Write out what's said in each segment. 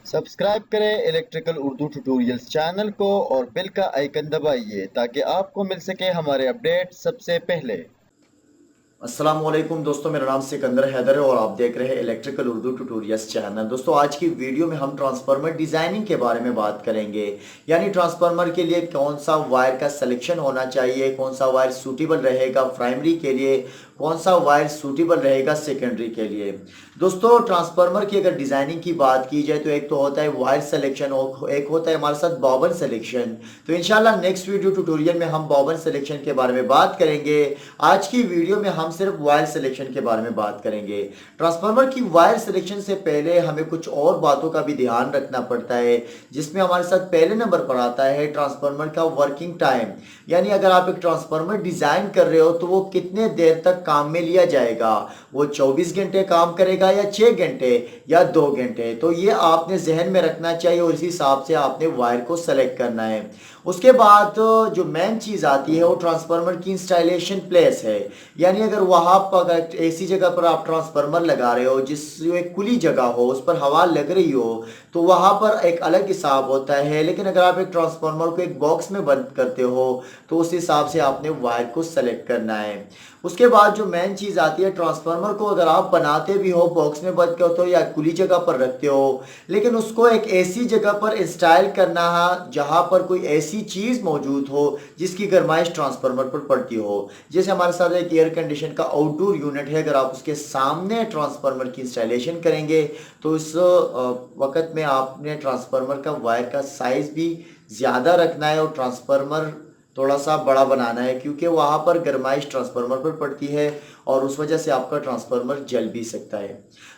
Subscribe करें electrical Urdu tutorials channel को और बेल का आइकन दबाइए ताकि आपको मिल सके हमारे अपडेट सबसे पहले। अस्सलाम वालेकुम दोस्तों, मेरा नाम सिकंदर हैदर है और आप देख रहे हैं इलेक्ट्रिकल उर्दू ट्यूटोरियल्स चैनल। दोस्तों, आज की वीडियो में हम ट्रांसफार्मर डिज़ाइनिंग के बारे में बात करेंगे। यानी ट्रांसफार्मर के लिए कौन सा वायर का सिलेक्शन होना चाहिए, कौन सा वायर सूटेबल रहेगा प्राइमरी के लिए, कौन सा वायर सूटेबल रहेगा सेकेंडरी के लिए। दोस्तों, ट्रांसफार्मर की अगर डिज़ाइनिंग की बात की जाए तो एक तो होता है वायर सिलेक्शन और एक होता है हमारे साथ बॉबन सिलेक्शन। तो इंशाल्लाह नेक्स्ट वीडियो ट्यूटोरियल में हम बॉबन सिलेक्शन के बारे में बात करेंगे। आज की वीडियो में हम सिर्फ वायर सिलेक्शन के बारे में बात करेंगे। ट्रांसफार्मर की वायर सिलेक्शन से पहले हमें कुछ और बातों का भी ध्यान रखना पड़ता है, जिसमें हमारे साथ पहले नंबर पर आता है ट्रांसफार्मर का वर्किंग टाइम। यानी अगर आप एक ट्रांसफार्मर डिजाइन कर रहे हो तो वो कितने देर तक काम में लिया जाएगा, वो 24 घंटे काम करेगा या 6 घंटे या 2 घंटे। तो ये आपने जहन में रखना चाहिए और इसी हिसाब से आपने वायर को सेलेक्ट करना है। उसके बाद जो मेन चीज़ आती है वो ट्रांसफार्मर की इंस्टॉलेशन प्लेस है। यानी अगर वहाँ पर ऐसी जगह पर आप ट्रांसफार्मर लगा रहे हो जिस एक खुली जगह हो, उस पर हवा लग रही हो, तो वहाँ पर एक अलग हिसाब होता है। लेकिन अगर आप एक ट्रांसफार्मर को एक बॉक्स में बंद करते हो तो उस हिसाब से आपने वायर को सेलेक्ट करना है। उसके बाद जो मेन चीज़ आती है, ट्रांसफार्मर को अगर आप बनाते भी हो, बॉक्स में बंद करते हो या खुली जगह पर रखते हो, लेकिन उसको एक ऐसी जगह पर इंस्टॉल करना है जहाँ पर कोई ऐसी चीज़ मौजूद हो जिसकी गर्माइश ट्रांसफार्मर पर पड़ती हो। जैसे हमारे साथ एक एयर कंडीशन का आउटडोर यूनिट है, अगर आप उसके सामने ट्रांसफार्मर की इंस्टॉलेशन करेंगे तो इस वक्त में आपने ट्रांसफार्मर का वायर का साइज़ भी ज़्यादा रखना है और ट्रांसफार्मर थोड़ा सा बड़ा बनाना है, क्योंकि वहाँ पर गर्माइश ट्रांसफार्मर पर पड़ती है और उस वजह से आपका ट्रांसफार्मर जल भी सकता है।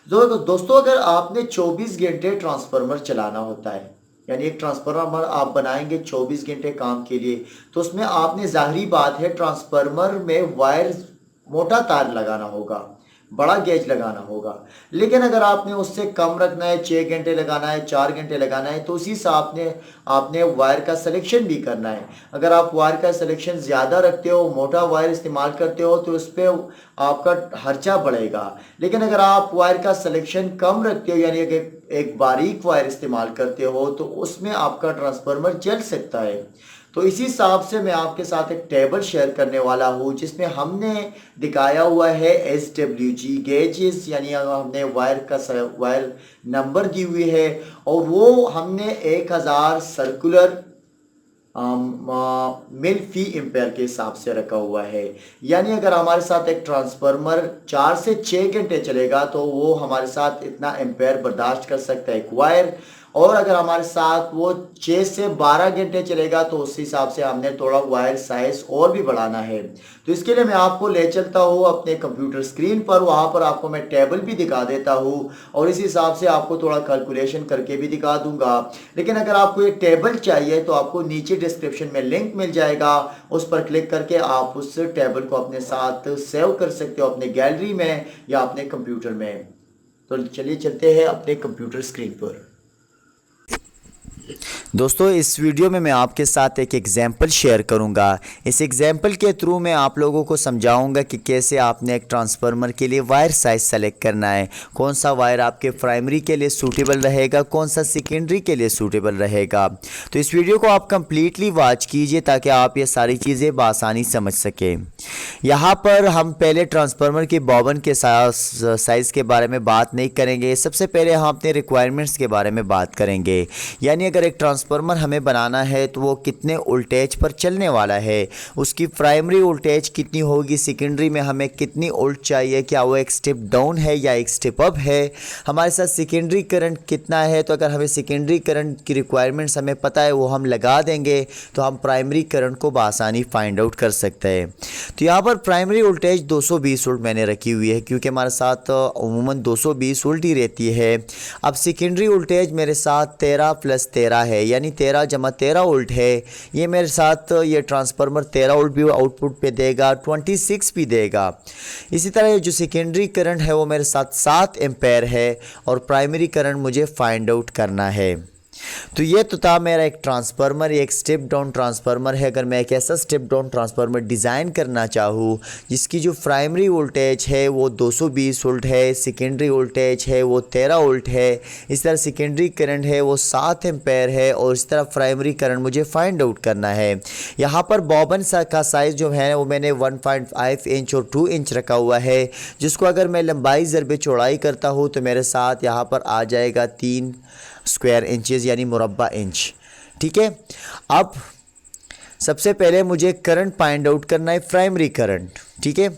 दोस्तों, अगर आपने 24 घंटे ट्रांसफार्मर चलाना होता है, यानी एक ट्रांसफार्मर आप बनाएंगे 24 घंटे काम के लिए, तो उसमें आपने जाहिरी बात है ट्रांसफार्मर में वायर मोटा तार लगाना होगा, बड़ा गेज लगाना होगा। लेकिन अगर आपने उससे कम रखना है, 6 घंटे लगाना है, 4 घंटे लगाना है, तो उसी से आपने वायर का सिलेक्शन भी करना है। अगर आप वायर का सिलेक्शन ज़्यादा रखते हो, मोटा वायर इस्तेमाल करते हो, तो उस पर आपका खर्चा बढ़ेगा। लेकिन अगर आप वायर का सिलेक्शन कम रखते हो, यानी एक बारीक वायर इस्तेमाल करते हो, तो उसमें आपका ट्रांसफार्मर जल सकता है। तो इसी हिसाब से मैं आपके साथ एक टेबल शेयर करने वाला हूँ जिसमें हमने दिखाया हुआ है SWG गेजेस, यानी हमने वायर नंबर दी हुई है और वो हमने 1000 सर्कुलर मिल फी एम्पेयर के हिसाब से रखा हुआ है। यानी अगर हमारे साथ एक ट्रांसफार्मर 4 से 6 घंटे चलेगा तो वो हमारे साथ इतना एम्पेयर बर्दाश्त कर सकता है एक वायर, और अगर हमारे साथ वो 6 से 12 घंटे चलेगा तो उस हिसाब से हमने थोड़ा वायर साइज और भी बढ़ाना है। तो इसके लिए मैं आपको ले चलता हूँ अपने कंप्यूटर स्क्रीन पर, वहाँ पर आपको मैं टेबल भी दिखा देता हूँ और इस हिसाब से आपको थोड़ा कैलकुलेशन करके भी दिखा दूंगा। लेकिन अगर आपको ये टेबल चाहिए तो आपको नीचे डिस्क्रिप्शन में लिंक मिल जाएगा, उस पर क्लिक करके आप उस टेबल को अपने साथ सेव कर सकते हो अपने गैलरी में या अपने कंप्यूटर में। तो चलिए चलते हैं अपने कंप्यूटर स्क्रीन पर। दोस्तों, इस वीडियो में मैं आपके साथ एक एग्जाम्पल शेयर करूंगा। इस एग्जाम्पल के थ्रू मैं आप लोगों को समझाऊंगा कि कैसे आपने एक ट्रांसफार्मर के लिए वायर साइज सेलेक्ट करना है, कौन सा वायर आपके प्राइमरी के लिए सूटेबल रहेगा, कौन सा सेकेंडरी के लिए सूटेबल रहेगा। तो इस वीडियो को आप कम्प्लीटली वॉच कीजिए ताकि आप ये सारी चीज़ें बआसानी समझ सकें। यहाँ पर हम पहले ट्रांसफार्मर के बॉबन के साइज़ के बारे में बात नहीं करेंगे। सबसे पहले हम अपने रिक्वायरमेंट्स के बारे में बात करेंगे। यानी अगर एक ट्रांसफार्मर हमें बनाना है तो वो कितने वोल्टेज पर चलने वाला है, उसकी प्राइमरी वोल्टेज कितनी होगी, सेकेंडरी में हमें कितनी वोल्ट चाहिए, क्या वो एक स्टेप डाउन है या एक स्टेप अप है, हमारे साथ सेकेंडरी करंट कितना है। तो अगर हमें सेकेंडरी करंट की रिक्वायरमेंट्स हमें पता है, वो हम लगा देंगे तो हम प्राइमरी करंट को बआसानी फाइंड आउट कर सकते हैं। तो यहाँ पर प्राइमरी वोल्टेज 220 वोल्ट मैंने रखी हुई है क्योंकि हमारे साथ अमूमन 220 वोल्ट ही रहती है। अब सेकेंडरी वोल्टेज मेरे साथ 13 + 13 है, यानी 13 + 13 वोल्ट है। ये मेरे साथ ये ट्रांसफार्मर 13 वोल्ट भी आउटपुट पे देगा, 26 भी देगा। इसी तरह जो सेकेंडरी करंट है वो मेरे साथ 7 एम्पेयर है और प्राइमरी करंट मुझे फाइंड आउट करना है। तो ये तो था मेरा एक ट्रांसफार्मर, एक स्टेप डाउन ट्रांसफार्मर है। अगर मैं एक ऐसा स्टेप डाउन ट्रांसफार्मर डिज़ाइन करना चाहूँ जिसकी जो प्राइमरी वोल्टेज है वो 220 वोल्ट है, सेकेंडरी वोल्टेज है वो 13 वोल्ट है, इस तरह सेकेंडरी करंट है वो 7 एम्पेयर है, और इस तरह प्राइमरी करंट मुझे फाइंड आउट करना है। यहाँ पर बॉबन का साइज़ जो है वो मैंने 1.5 इंच और 2 इंच रखा हुआ है, जिसको अगर मैं लंबाई ज़रबे चौड़ाई करता हूँ तो मेरे साथ यहाँ पर आ जाएगा 3 स्क्वायर इंचेस यानी मुरब्बा इंच। ठीक है, अब सबसे पहले मुझे करंट फाइंड आउट करना है, प्राइमरी करंट। ठीक है,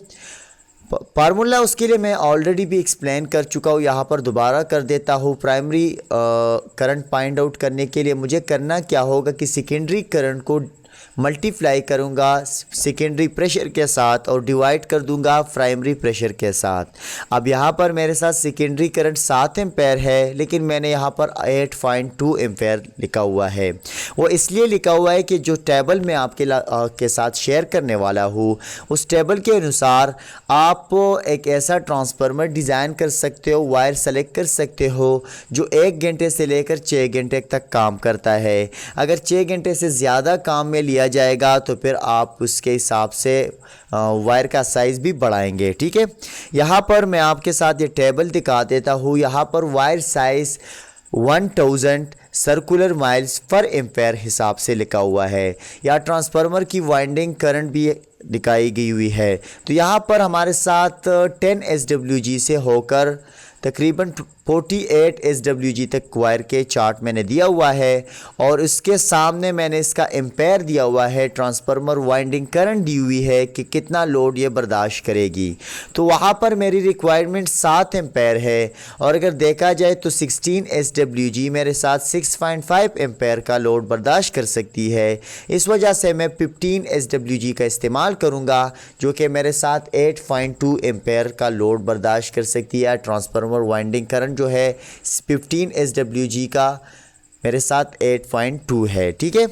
फार्मूला उसके लिए मैं ऑलरेडी भी एक्सप्लेन कर चुका हूँ, यहाँ पर दोबारा कर देता हूँ। प्राइमरी करंट फाइंड आउट करने के लिए मुझे करना क्या होगा कि सेकेंडरी करंट को मल्टीप्लाई करूँगा सेकेंडरी प्रेशर के साथ और डिवाइड कर दूंगा प्राइमरी प्रेशर के साथ। अब यहाँ पर मेरे साथ सेकेंडरी करंट 7 एम्पेयर है, लेकिन मैंने यहाँ पर 8.2 एम्पेयर लिखा हुआ है। वो इसलिए लिखा हुआ है कि जो टेबल मैं आपके के साथ शेयर करने वाला हूँ उस टेबल के अनुसार आप एक ऐसा ट्रांसफार्मर डिज़ाइन कर सकते हो, वायर सेलेक्ट कर सकते हो जो 1 घंटे से लेकर 6 घंटे तक काम करता है। अगर 6 घंटे से ज़्यादा काम में लिया जाएगा तो फिर आप उसके हिसाब से वायर का साइज़ भी बढ़ाएंगे। ठीक है, यहाँ पर मैं आपके साथ ये टेबल दिखा देता हूँ। यहाँ पर wire size 1000 circular miles per ampere हिसाब से लिखा हुआ है। यहाँ ट्रांसफार्मर की वाइंडिंग करंट भी दिखाई गई हुई है। तो यहाँ पर हमारे साथ 10 SWG से होकर तकरीबन 48 SWG तक वायर के चार्ट मैंने दिया हुआ है, और इसके सामने मैंने इसका एम्पेयर दिया हुआ है। ट्रांसफार्मर वाइंडिंग करंट दी हुई है कि कितना लोड ये बर्दाश्त करेगी। तो वहाँ पर मेरी रिक्वायरमेंट 7 एम्पेयर है, और अगर देखा जाए तो 16 SWG मेरे साथ 6.5 एम्पेयर का लोड बर्दाश्त कर सकती है। इस वजह से मैं 15 SWG का इस्तेमाल करूँगा जो कि मेरे साथ 8.2 एम्पेयर का लोड बर्दाश्त कर सकती है। ट्रांसफार्मर वाइंडिंग करंट जो है 15 SWG का मेरे साथ 8.2 है। ठीक है,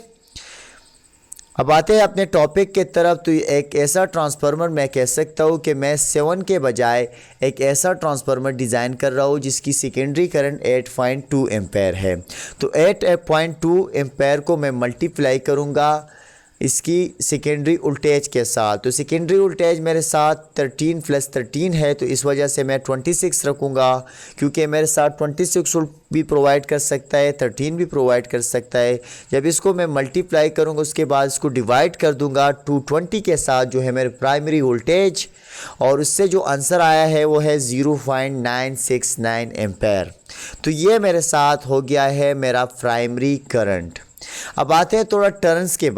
अब आते हैं अपने टॉपिक के तरफ। तो एक ऐसा ट्रांसफार्मर मैं कह सकता हूँ कि मैं 7 के बजाय एक ऐसा ट्रांसफार्मर डिज़ाइन कर रहा हूँ जिसकी सेकेंडरी करंट 8.2 एम्पेयर है। तो 8.2 एम्पेयर को मैं मल्टीप्लाई करूँगा इसकी सेकेंडरी वोल्टेज के साथ। तो सेकेंडरी वोल्टेज मेरे साथ 13 + 13 है, तो इस वजह से मैं 26 रखूँगा, क्योंकि मेरे साथ 26 वोल्ट भी प्रोवाइड कर सकता है, 13 भी प्रोवाइड कर सकता है। जब इसको मैं मल्टीप्लाई करूँगा उसके बाद इसको डिवाइड कर दूँगा 220 के साथ जो है मेरे प्राइमरी वोल्टेज, और उससे जो आंसर आया है वो है 0.969 एम्पेयर। तो ये मेरे साथ हो गया है मेरा प्राइमरी करंट। अब आते हैं थोड़ा टर्न्स के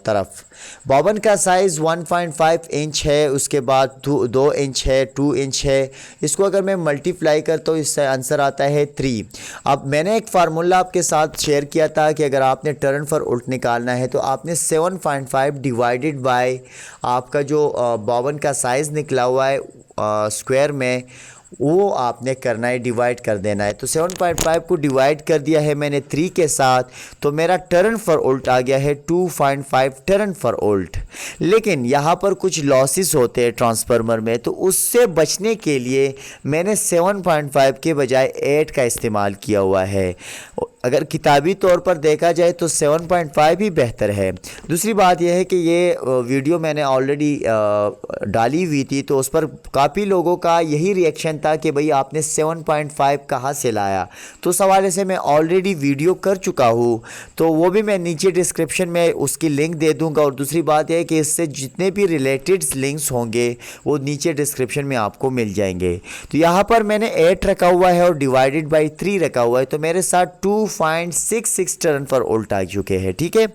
तरफ। बॉबन का साइज़ 1.5 इंच है, उसके बाद 2 इंच है, 2 इंच है। इसको अगर मैं मल्टीप्लाई करता हूँ इससे आंसर आता है 3। अब मैंने एक फार्मूला आपके साथ शेयर किया था कि अगर आपने टर्न फॉर उल्ट निकालना है तो आपने 7.5 डिवाइडेड बाय आपका जो बॉबन का साइज़ निकला हुआ है स्क्वायर में, वो आपने करना है, डिवाइड कर देना है। तो 7.5 को डिवाइड कर दिया है मैंने 3 के साथ, तो मेरा टर्न फॉर वोल्ट आ गया है 2.5 टर्न फॉर वोल्ट। लेकिन यहाँ पर कुछ लॉसेस होते हैं ट्रांसफार्मर में, तो उससे बचने के लिए मैंने 7.5 के बजाय 8 का इस्तेमाल किया हुआ है। अगर किताबी तौर पर देखा जाए तो 7.5 ही बेहतर है। दूसरी बात यह है कि ये वीडियो मैंने ऑलरेडी डाली हुई थी, तो उस पर काफ़ी लोगों का यही रिएक्शन था कि भाई आपने 7.5 कहाँ से लाया। तो उस हवाले से मैं ऑलरेडी वीडियो कर चुका हूँ, तो वो भी मैं नीचे डिस्क्रिप्शन में उसकी लिंक दे दूँगा। और दूसरी बात यह है कि इससे जितने भी रिलेटेड लिंक्स होंगे वो नीचे डिस्क्रिप्शन में आपको मिल जाएंगे। तो यहाँ पर मैंने 8 रखा हुआ है और डिवाइडेड बाई 3 रखा हुआ है, तो मेरे साथ 2.66 टर्न फॉर वोल्ट आ चुके हैं। ठीक है,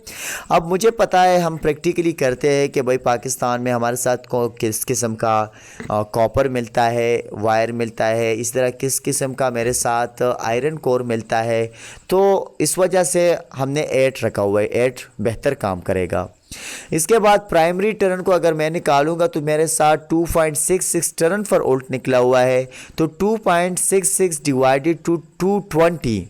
अब मुझे पता है हम प्रैक्टिकली करते हैं कि भाई पाकिस्तान में हमारे साथ किस किस्म का कॉपर मिलता है, वायर मिलता है, इस तरह किस किस्म का मेरे साथ आयरन कोर मिलता है, तो इस वजह से हमने 8 रखा हुआ है। 8 बेहतर काम करेगा। इसके बाद प्राइमरी टर्न को अगर मैं निकालूंगा तो मेरे साथ 2.66 टर्न फॉर वोल्ट निकला हुआ है। तो 2.66 डिवाइडेड टू 220,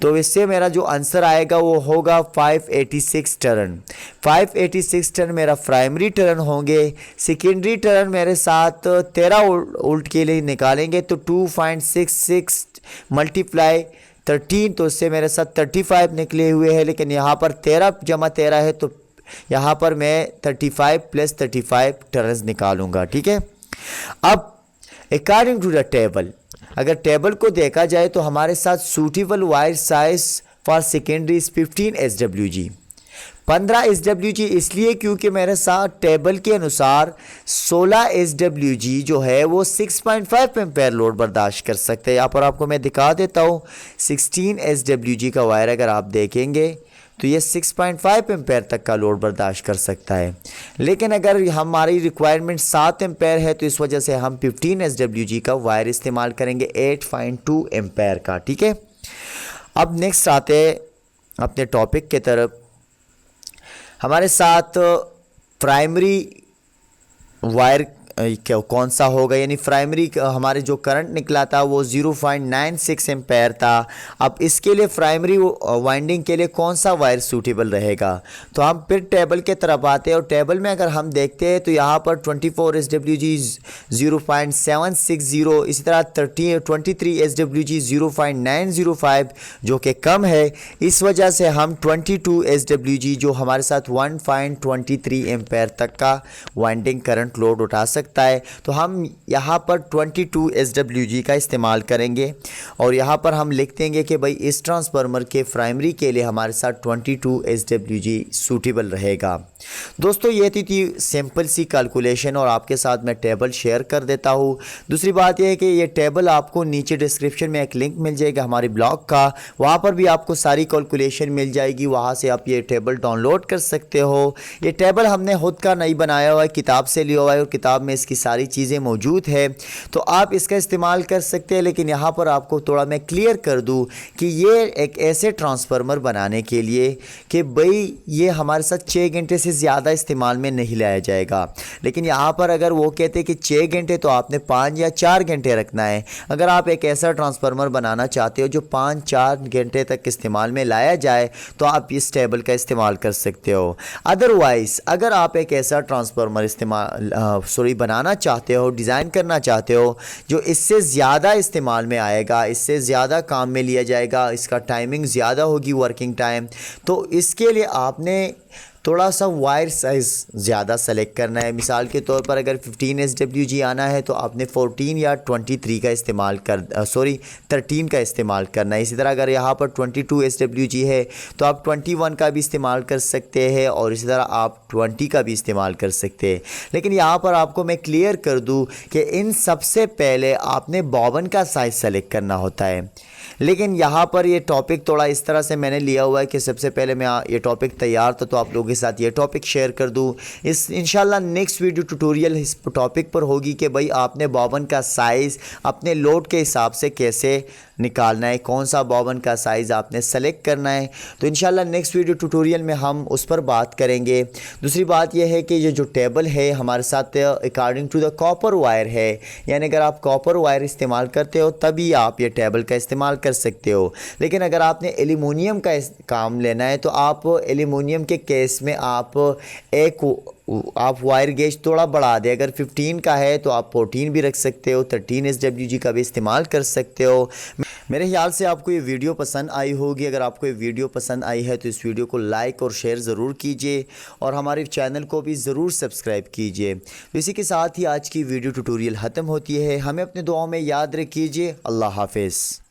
तो इससे मेरा जो आंसर आएगा वो होगा 586 टर्न। 586 टर्न मेरा प्राइमरी टर्न होंगे। सेकेंडरी टर्न मेरे साथ 13 वोल्ट के लिए निकालेंगे, तो 2.66 मल्टीप्लाई 13 तो इससे मेरे साथ 35 निकले हुए हैं, लेकिन यहाँ पर 13 जमा 13 है तो यहाँ पर मैं 35 + 35 टर्न्स निकालूंगा। ठीक है, अब अकॉर्डिंग टू द टेबल, अगर टेबल को देखा जाए तो हमारे साथ suitable wire size for secondary is 15 SWG। 15 SWG इसलिए क्योंकि मेरे साथ टेबल के अनुसार 16 SWG जो है वो 6.5 एम्पेयर लोड बर्दाश्त कर सकते हैं। यहाँ पर आपको मैं दिखा देता हूँ, 16 SWG का वायर अगर आप देखेंगे तो ये 6.5 एम्पेयर तक का लोड बर्दाश्त कर सकता है। लेकिन अगर हमारी रिक्वायरमेंट 7 एम्पेयर है तो इस वजह से हम 15 SWG का वायर इस्तेमाल करेंगे 8.2 एम्पेयर का। ठीक है, अब नेक्स्ट आते हैं अपने टॉपिक के तरफ। हमारे साथ प्राइमरी वायर कौन सा होगा, यानी प्राइमरी हमारे जो करंट निकला था वो 0.96 एम्पेयर था। अब इसके लिए प्राइमरी वाइंडिंग के लिए कौन सा वायर सूटेबल रहेगा, तो हम फिर टेबल के तरफ आते हैं और टेबल में अगर हम देखते हैं तो यहाँ पर 24 SWG 0.760, इसी तरह 23 SWG 0.905 जो कि कम है। इस वजह से हम 22 SWG जो हमारे साथ 1.23 एम्पेयर तक का वाइंडिंग करंट लोड उठा सकते है, तो हम यहाँ पर 22 SWG का इस्तेमाल करेंगे और यहाँ पर हम लिख देंगे कि भाई इस ट्रांसफार्मर के प्राइमरी के लिए हमारे साथ 22 SWG सूटेबल रहेगा। दोस्तों ये थी सिंपल सी कैलकुलेशन और आपके साथ मैं टेबल शेयर कर देता हूँ। दूसरी बात यह है कि ये टेबल आपको नीचे डिस्क्रिप्शन में एक लिंक मिल जाएगा हमारे ब्लॉग का, वहाँ पर भी आपको सारी कैलकुलेशन मिल जाएगी, वहाँ से आप ये टेबल डाउनलोड कर सकते हो। ये टेबल हमने खुद का नहीं बनाया हुआ है, किताब से लिया हुआ है और किताब में इसकी सारी चीज़ें मौजूद है, तो आप इसका इस्तेमाल कर सकते हैं। लेकिन यहाँ पर आपको थोड़ा मैं क्लियर कर दूँ कि ये एक ऐसे ट्रांसफार्मर बनाने के लिए कि भाई ये हमारे साथ 6 घंटे से ज़्यादा इस्तेमाल में नहीं लाया जाएगा। लेकिन यहाँ पर अगर वो कहते हैं कि 6 घंटे तो आपने 5 या 4 घंटे रखना है। अगर आप एक ऐसा ट्रांसफार्मर बनाना चाहते हो जो 5-4 घंटे तक इस्तेमाल में लाया जाए तो आप इस टेबल का इस्तेमाल कर सकते हो। अदरवाइज़ अगर आप एक ऐसा ट्रांसफार्मर बनाना चाहते हो, डिज़ाइन करना चाहते हो जो इससे ज़्यादा इस्तेमाल में आएगा, इससे ज़्यादा काम में लिया जाएगा, इसका टाइमिंग ज़्यादा होगी वर्किंग टाइम, तो इसके लिए आपने थोड़ा सा वायर साइज़ ज़्यादा सेलेक्ट करना है। मिसाल के तौर पर अगर 15 SWG आना है तो आपने 14 या 23 का इस्तेमाल 13 का इस्तेमाल करना है। इसी तरह अगर यहाँ पर 22 SWG है तो आप 21 का भी इस्तेमाल कर सकते हैं और इसी तरह आप 20 का भी इस्तेमाल कर सकते हैं। लेकिन यहाँ पर आपको मैं क्लियर कर दूँ कि इन सबसे पहले आपने 52 का साइज़ सेलेक्ट करना होता है। लेकिन यहाँ पर ये टॉपिक थोड़ा इस तरह से मैंने लिया हुआ है कि सबसे पहले मैं ये टॉपिक तैयार था तो आप लोगों के साथ ये टॉपिक शेयर कर दूँ। इस इंशाल्लाह नेक्स्ट वीडियो ट्यूटोरियल इस टॉपिक पर होगी कि भाई आपने 52 का साइज़ अपने लोड के हिसाब से कैसे निकालना है, कौन सा 52 का साइज़ आपने सेलेक्ट करना है। तो इंशाल्लाह नेक्स्ट वीडियो ट्यूटोरियल में हम उस पर बात करेंगे। दूसरी बात यह है कि ये जो टेबल है हमारे साथ according to the copper wire है, यानी अगर आप कॉपर वायर इस्तेमाल करते हो तभी आप ये टेबल का इस्तेमाल कर सकते हो। लेकिन अगर आपने एल्युमिनियम का काम लेना है तो आप एल्युमिनियम के केस में आप वायर गेज थोड़ा बढ़ा दें। अगर 15 का है तो आप 14 भी रख सकते हो, 13 SWG का भी इस्तेमाल कर सकते हो। मेरे ख्याल से आपको ये वीडियो पसंद आई होगी। अगर आपको ये वीडियो पसंद आई है तो इस वीडियो को लाइक और शेयर ज़रूर कीजिए और हमारे चैनल को भी ज़रूर सब्सक्राइब कीजिए। तो इसी के साथ ही आज की वीडियो ट्यूटोरियल ख़त्म होती है। हमें अपने दुआओं में याद रखिए। अल्लाह हाफ़िज़।